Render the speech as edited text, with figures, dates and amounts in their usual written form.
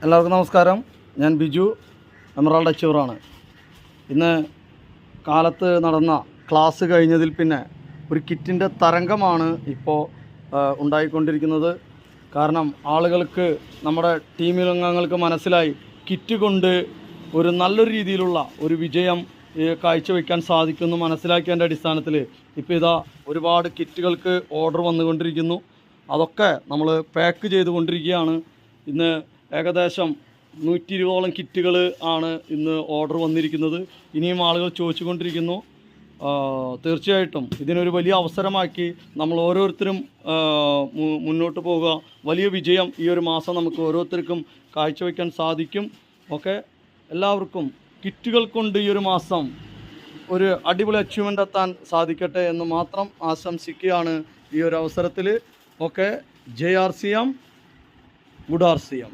എല്ലാവർക്കും നമസ്കാരം. ഞാൻ ബിജു, എമറാൾഡ് അച്ചീവറാണ്. ഇന്ന് കാലത്ത് നടന്ന ക്ലാസ് കഴിഞ്ഞതിൽ പിന്നെ ഒരു കിറ്റിൻ്റെ തരംഗമാണ് ഇപ്പോൾ ഉണ്ടായിക്കൊണ്ടിരിക്കുന്നത്. കാരണം ആളുകൾക്ക്, നമ്മുടെ ടീമിലംഗങ്ങൾക്ക് മനസ്സിലായി കിറ്റ് കൊണ്ട് ഒരു നല്ലൊരു രീതിയിലുള്ള ഒരു വിജയം കാഴ്ചവെക്കാൻ സാധിക്കുമെന്ന് മനസ്സിലാക്കിയതിൻ്റെ അടിസ്ഥാനത്തിൽ ഇപ്പോൾ ഇതാ ഒരുപാട് കിറ്റുകൾക്ക് ഓർഡർ വന്നുകൊണ്ടിരിക്കുന്നു. അതൊക്കെ നമ്മൾ പാക്ക് ചെയ്തുകൊണ്ടിരിക്കുകയാണ്. ഇന്ന് ഏകദേശം 120ഓളം കിറ്റുകൾ ആണ് ഇന്ന് ഓർഡർ വന്നിരിക്കുന്നത്. ഇനിയും ആളുകൾ ചോദിച്ചുകൊണ്ടിരിക്കുന്നു. തീർച്ചയായിട്ടും ഇതിനൊരു വലിയ അവസരമാക്കി നമ്മൾ ഓരോരുത്തരും മുന്നോട്ട് പോവുക. വലിയ വിജയം ഈ ഒരു മാസം നമുക്ക് ഓരോരുത്തർക്കും കാഴ്ചവെക്കാൻ സാധിക്കും. ഓക്കെ, എല്ലാവർക്കും കിറ്റുകൾ കൊണ്ട് ഈ ഒരു മാസം ഒരു അടിപൊളി അച്ചീവ്മെൻ്റ് എത്താൻ സാധിക്കട്ടെ എന്ന് മാത്രം ആശംസിക്കുകയാണ് ഈ ഒരു അവസരത്തിൽ. Okay, JRCM, good RCM.